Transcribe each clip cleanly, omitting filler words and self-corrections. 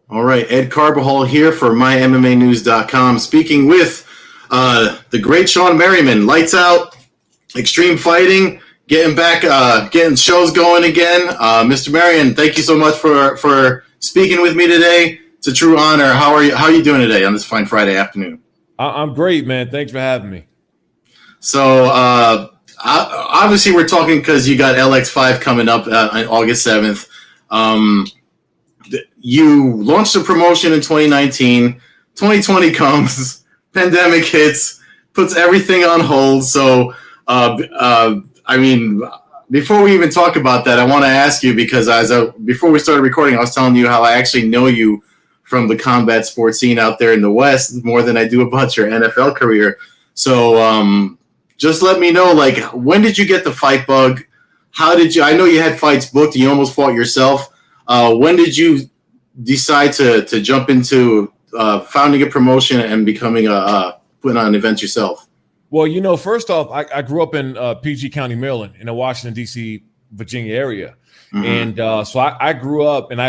All right, Ed Carbajal here for MyMMANews.com, speaking with the great Shawne Merriman. Lights Out Xtreme Fighting, getting back, getting shows going again. Mr. Merriman, thank you so much for speaking with me today. It's a true honor. How are you doing today on this fine Friday afternoon? I'm great, man. Thanks for having me. So obviously we're talking because you got LX5 coming up on August 7th. You launched a promotion in 2019. 2020 comes, pandemic hits, puts everything on hold. So, I mean, before we even talk about that, I want to ask you, because before we started recording, I was telling you how I actually know you from the combat sports scene out there in the West more than I do about your NFL career. So, just let me know, like, when did you get the fight bug? How did you? I know you had fights booked. You almost fought yourself. When did you decide to jump into founding a promotion and becoming putting on events yourself? Well, first off, I grew up in PG County, Maryland, in the Washington, D.C., Virginia area. Mm-hmm. And so I grew up and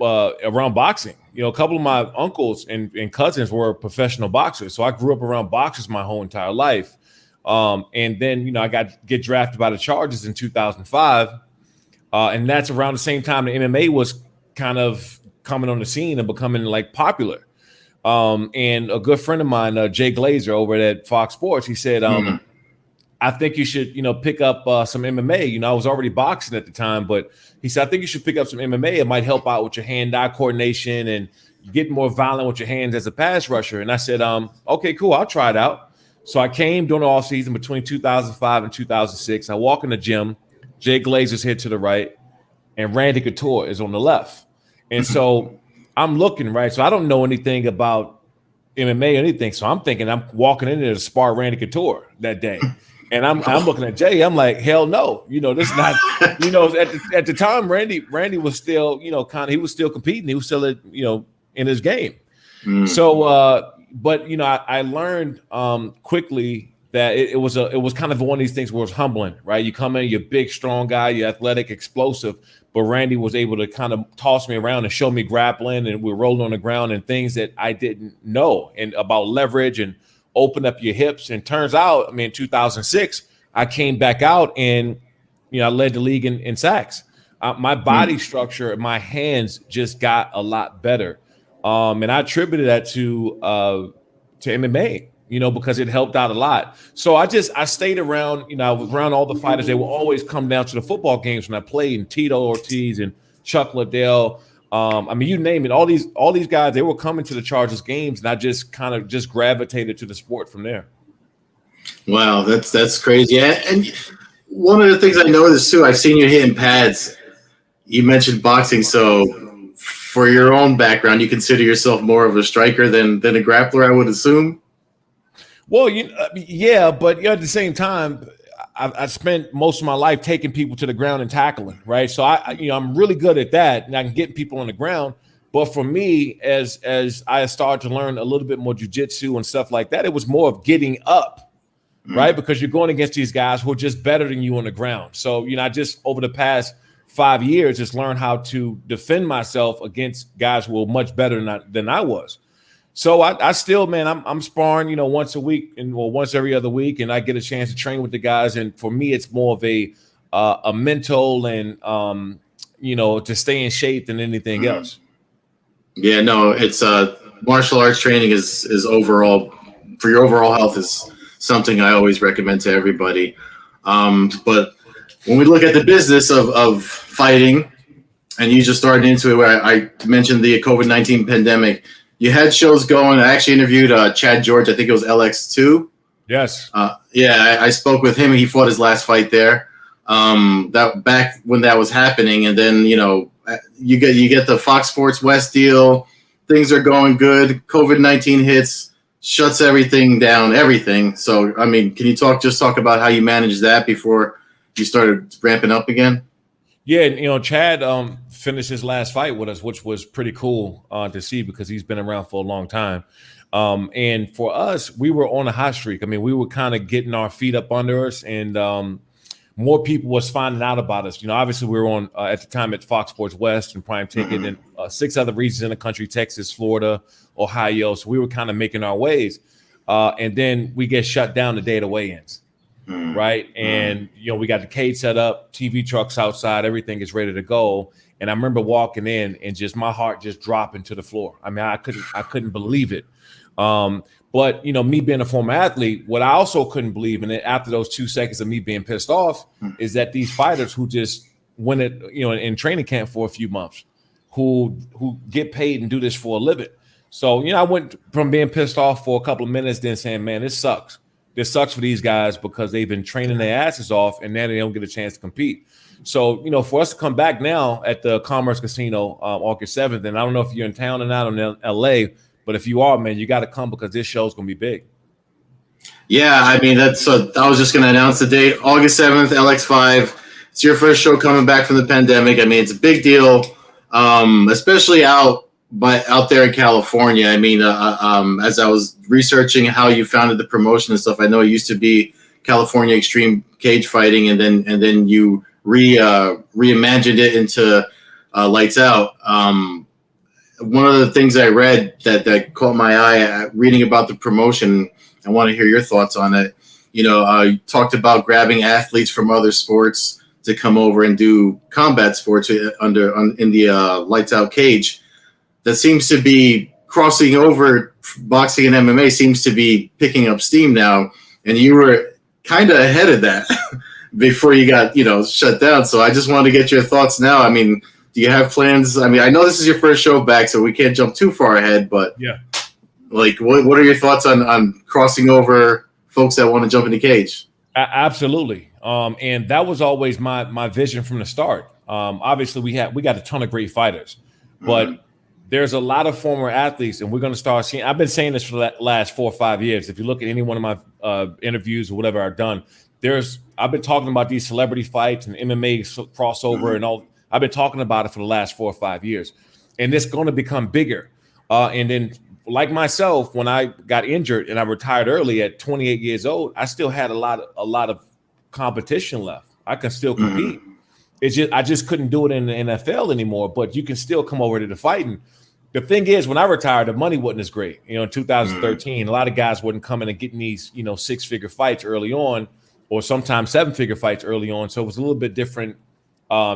around boxing. A couple of my uncles and cousins were professional boxers. So I grew up around boxers my whole entire life. And then, I get drafted by the Chargers in 2005. And that's around the same time the MMA was kind of coming on the scene and becoming like popular. And a good friend of mine, Jay Glazer over at Fox Sports, he said, I think you should, pick up some MMA. I was already boxing at the time, but he said, I think you should pick up some MMA. It might help out with your hand-eye coordination and get more violent with your hands as a pass rusher. And I said, okay, cool. I'll try it out. So I came during the offseason between 2005 and 2006. I walk in the gym. Jay Glazer's here to the right, and Randy Couture is on the left. And so I'm looking, right? So I don't know anything about MMA or anything. So I'm thinking I'm walking in there to spar Randy Couture that day. And I'm looking at Jay. I'm like, hell no. This is not, at the time, Randy was still, he was still competing. He was still, in his game. So, but, I learned quickly that it was kind of one of these things where it was humbling, right? You come in, you're a big, strong guy, you're athletic, explosive, but Randy was able to kind of toss me around and show me grappling, and we're rolling on the ground and things that I didn't know, and about leverage and open up your hips. And turns out, in 2006, I came back out and, I led the league in sacks. My body structure, my hands just got a lot better. And I attributed that to MMA. Because it helped out a lot. So I stayed around, I was around all the fighters. They would always come down to the football games when I played, and Tito Ortiz and Chuck Liddell. You name it. All these guys, they were coming to the Chargers games, and I just kind of just gravitated to the sport from there. Wow, that's crazy. And one of the things I noticed too, I've seen you hitting pads. You mentioned boxing, so for your own background, you consider yourself more of a striker than a grappler, I would assume. Well, yeah, but at the same time, I spent most of my life taking people to the ground and tackling, right? So I'm really good at that, and I can get people on the ground. But for me, as I started to learn a little bit more jiu-jitsu and stuff like that, it was more of getting up, right? Because you're going against these guys who are just better than you on the ground. So I just over the past 5 years just learned how to defend myself against guys who were much better than I was. So I still, man, I'm sparring, once a week or once every other week, and I get a chance to train with the guys. And for me, it's more of a mental and to stay in shape than anything else. Yeah, no, it's martial arts training is overall for your overall health is something I always recommend to everybody. But when we look at the business of fighting, and you just started into it, where I mentioned the COVID-19 pandemic. You had shows going. I actually interviewed Chad George. I think it was LX2. Yes. I spoke with him. He fought his last fight there. That back when that was happening, and then you get the Fox Sports West deal. Things are going good. COVID-19 hits, shuts everything down. Everything. So can you talk about how you managed that before you started ramping up again? Yeah, Chad finished his last fight with us, which was pretty cool to see because he's been around for a long time. And for us, we were on a hot streak. We were kind of getting our feet up under us, and more people was finding out about us. Obviously we were on at the time at Fox Sports West and Prime Ticket, and 6 other regions in the country: Texas, Florida, Ohio. So we were kind of making our ways, and then we get shut down the day of the weigh-ins, right? And we got the cage set up, TV trucks outside, everything is ready to go. And I remember walking in and just my heart just dropping to the floor. I mean, I couldn't believe it. But me being a former athlete, what I also couldn't believe, and after those 2 seconds of me being pissed off, is that these fighters who just went in training camp for a few months, who get paid and do this for a living. So I went from being pissed off for a couple of minutes, then saying, man, this sucks. This sucks for these guys because they've been training their asses off, and now they don't get a chance to compete. So, for us to come back now at the Commerce Casino August 7th, and I don't know if you're in town or not in LA, but if you are, man, you got to come because this show's going to be big. Yeah, I mean, I was just going to announce the date, August 7th, LX5. It's your first show coming back from the pandemic. I mean, it's a big deal, especially out there in California. I mean, as I was researching how you founded the promotion and stuff, I know it used to be California Extreme Cage Fighting, and then you reimagined it into Lights Out. One of the things I read that caught my eye reading about the promotion, I want to hear your thoughts on it. You talked about grabbing athletes from other sports to come over and do combat sports in the Lights Out cage. That seems to be crossing over. Boxing and MMA seems to be picking up steam now, and you were kind of ahead of that before you got shut down. So I just wanted to get your thoughts now. I mean, do you have plans? I mean, I know this is your first show back, so we can't jump too far ahead, but yeah, like what are your thoughts on crossing over folks that want to jump in the cage? Absolutely. And that was always my vision from the start. Obviously we got a ton of great fighters, but there's a lot of former athletes, and we're going to start seeing. I've been saying this for the last 4 or 5 years. If you look at any one of my interviews or whatever I've done, I've been talking about these celebrity fights and MMA crossover and all. I've been talking about it for the last 4 or 5 years, and it's going to become bigger. And then, like myself, when I got injured and I retired early at 28 years old, I still had a lot of competition left. I can still compete. I just couldn't do it in the NFL anymore. But you can still come over to the fighting. The thing is, when I retired, the money wasn't as great. In 2013, a lot of guys wasn't coming and getting these 6-figure fights early on, or sometimes 7-figure fights early on. So it was a little bit different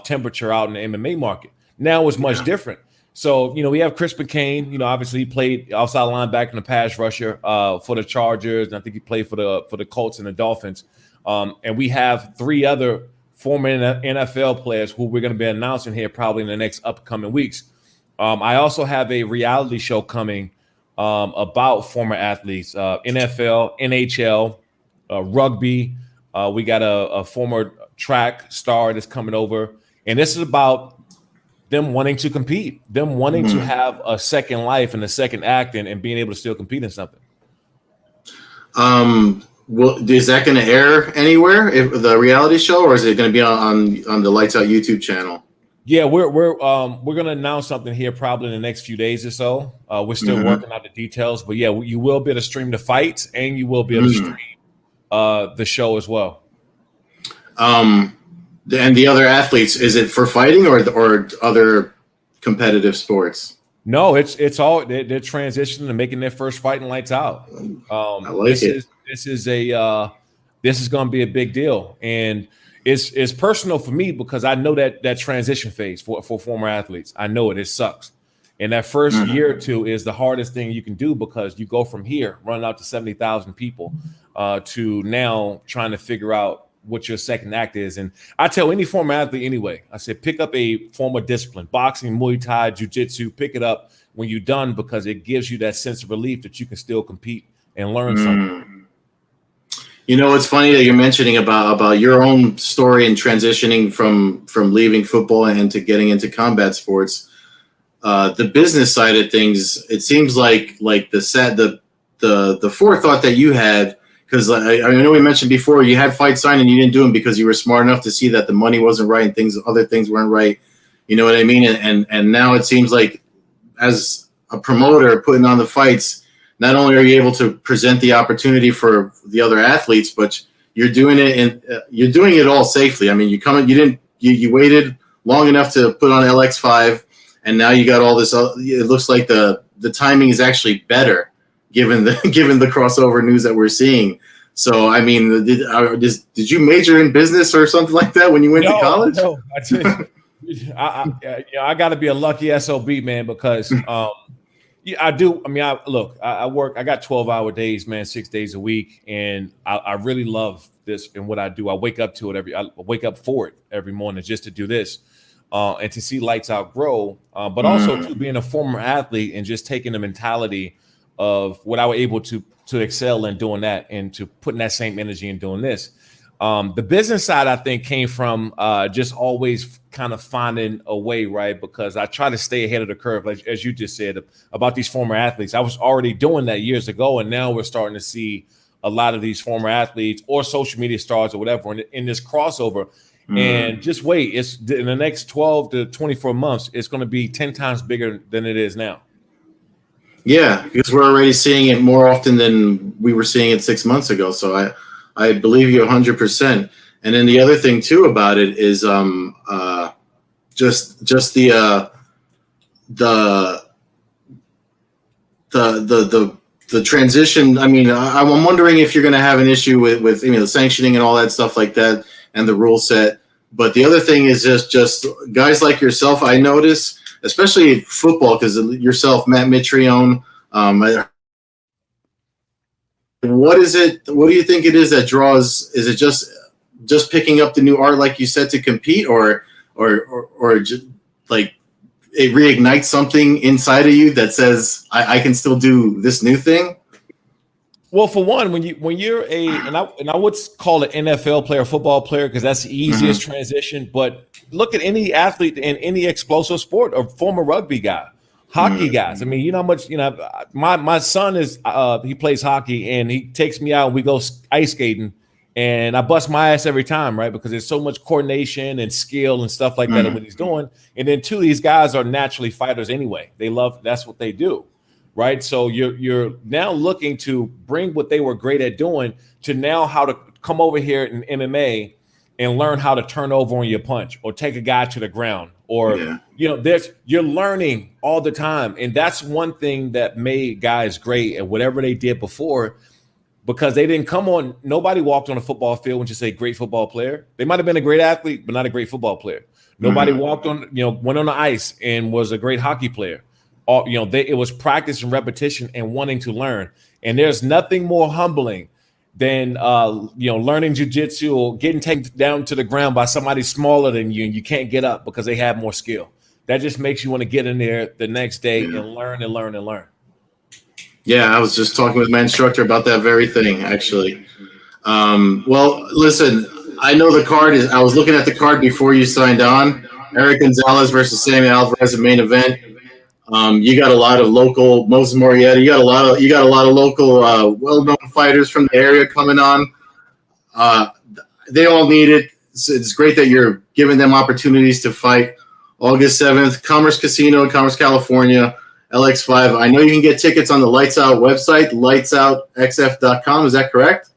temperature out in the MMA market. Now it's much different. So, we have Chris McCain, obviously he played outside linebacker and a pass rusher for the Chargers. And I think he played for the Colts and the Dolphins. And we have 3 other former NFL players who we're going to be announcing here probably in the next upcoming weeks. I also have a reality show coming about former athletes, NFL, NHL, rugby. We got a former track star that's coming over. And this is about them wanting to compete, them wanting to have a second life and a second act and being able to still compete in something. Well, is that going to air anywhere, if the reality show, or is it going to be on the Lights Out YouTube channel? Yeah, we're going to announce something here probably in the next few days or so. We're still working out the details, but yeah, you will be able to stream the fights and you will be able to stream the show as well. And the other athletes, is it for fighting or other competitive sports? No, it's all they're transitioning and making their first fight in Lights Out. I like it. This is going to be a big deal, and it's personal for me because I know that transition phase for former athletes. I know it sucks, and that first year or two is the hardest thing you can do because you go from here running out to 70,000 people to now trying to figure out what your second act is. And I tell any former athlete anyway, I said, pick up a form of discipline, boxing, Muay Thai, jiu-jitsu, pick it up when you're done because it gives you that sense of relief that you can still compete and learn something. It's funny that you're mentioning about your own story and transitioning from leaving football and to getting into combat sports. The business side of things, it seems like the forethought that you had, because I know we mentioned before you had fights signed and you didn't do them because you were smart enough to see that the money wasn't right and other things weren't right. You know what I mean? And now it seems like as a promoter putting on the fights, not only are you able to present the opportunity for the other athletes, but you're doing it all safely. I mean, you waited long enough to put on LX5, and now you got all this. It looks like the timing is actually better given the crossover news that we're seeing. So, I mean, did you major in business or something like that when you went to college? No, I got to be a lucky SOB, man, because I do. I mean, I work. I got 12-hour days, man, 6 days a week, and I really love this and what I do. I wake up to it I wake up for it every morning just to do this, and to see Lights Out grow, but also to being a former athlete and just taking the mentality of what I was able to excel in doing that and to putting that same energy in doing this. The business side, I think, came from just always kind of finding a way, right? Because I try to stay ahead of the curve, like, as you just said, about these former athletes. I was already doing that years ago, and now we're starting to see a lot of these former athletes or social media stars or whatever in this crossover. And just wait, it's in the next 12 to 24 months, it's going to be 10 times bigger than it is now. Yeah, because we're already seeing it more often than we were seeing it 6 months ago. So I believe you 100%. And then the other thing too about it is just the transition. I mean, I'm wondering if you're going to have an issue with the sanctioning and all that stuff like that and the rule set. But the other thing is just guys like yourself. I notice, especially football, because yourself, Matt Mitrione. What is it? What do you think it is that draws? Is it just picking up the new art, like you said, to compete, or just like it reignites something inside of you that says I can still do this new thing? Well, for one, when you're and I would call it NFL player, football player, because that's the easiest transition. But look at any athlete in any explosive sport, or former rugby guy, hockey guys. I mean, you know how much, my son is he plays hockey, and he takes me out and we go ice skating, and I bust my ass every time, right? Because there's so much coordination and skill and stuff like that in what he's doing. And then two, these guys are naturally fighters anyway. That's what they do. Right. So you're now looking to bring what they were great at doing to now how to come over here in MMA and learn how to turn over on your punch or take a guy to the ground or, you're learning all the time. And that's one thing that made guys great at whatever they did before, because they didn't come on. Nobody walked on a football field when you say great football player. They might have been a great athlete, but not a great football player. Nobody walked on, went on the ice and was a great hockey player. It was practice and repetition and wanting to learn. And there's nothing more humbling than, learning jujitsu or getting taken down to the ground by somebody smaller than you, and you can't get up because they have more skill. That just makes you want to get in there the next day and learn and learn and learn. Yeah, I was just talking with my instructor about that very thing, actually. Well, listen, I know the card I was looking at the card before you signed on. Eric Gonzalez versus Sammy Alvarez, a main event. You got a lot of local Moses Morietta. You got a lot of local well-known fighters from the area coming on. They all need it. It's great that you're giving them opportunities to fight. August 7th, Commerce Casino in Commerce, California, LX5. I know you can get tickets on the Lights Out website, lightsoutxf.com. Is that correct?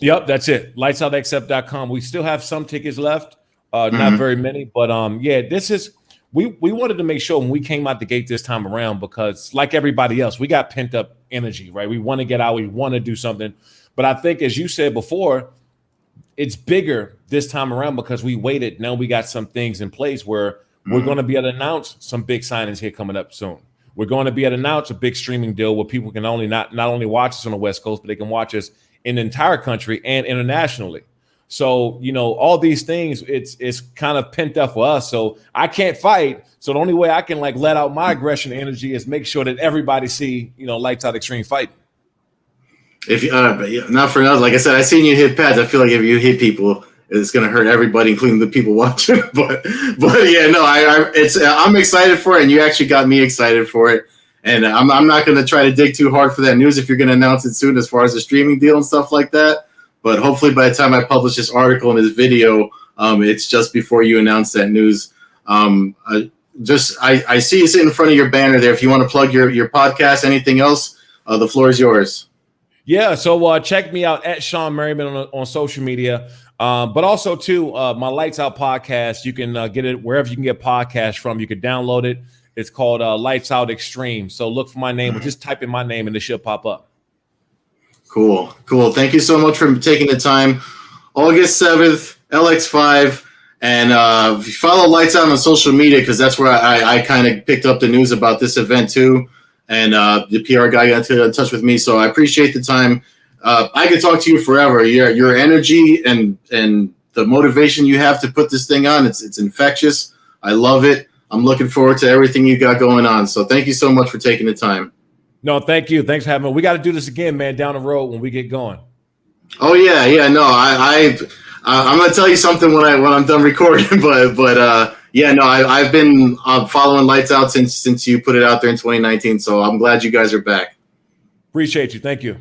Yep, that's it. Lightsoutxf.com. We still have some tickets left, not very many, but this is. We wanted to make sure when we came out the gate this time around, because like everybody else, we got pent up energy, right? We want to get out. We want to do something. But I think, as you said before, it's bigger this time around because we waited. Now we got some things in place where we're going to be able to announce some big signings here coming up soon. We're going to be able to announce a big streaming deal where people can not only watch us on the West Coast, but they can watch us in the entire country and internationally. So, all these things, it's kind of pent up for us. So I can't fight. So the only way I can let out my aggression energy is make sure that everybody see, Lights Out Xtreme Fighting. If not for nothing, like I said, I seen you hit pads. I feel like if you hit people, it's going to hurt everybody, including the people watching. but yeah, no, I'm excited for it, and you actually got me excited for it. And I'm not going to try to dig too hard for that news if you're going to announce it soon, as far as the streaming deal and stuff like that. But hopefully by the time I publish this article and this video, it's just before you announce that news. I see you sitting in front of your banner there. If you want to plug your podcast, anything else, the floor is yours. Yeah, so check me out at Shawne Merriman on social media. But also, too, my Lights Out podcast, you can get it wherever you can get podcasts from. You can download it It's called Lights Out Xtreme. So look for my name, or just type in my name and it should pop up. Cool. Thank you so much for taking the time. August 7th, LX5. And follow Lights Out on social media, because that's where I kind of picked up the news about this event too. And the PR guy got in touch with me. So I appreciate the time. I could talk to you forever. Your energy and the motivation you have to put this thing on, it's infectious. I love it. I'm looking forward to everything you got going on. So thank you so much for taking the time. No, thank you. Thanks for having me. We got to do this again, man, down the road when we get going. Oh yeah. No, I'm gonna tell you something when I'm done recording. But yeah, no, I've been following Lights Out since you put it out there in 2019. So I'm glad you guys are back. Appreciate you. Thank you.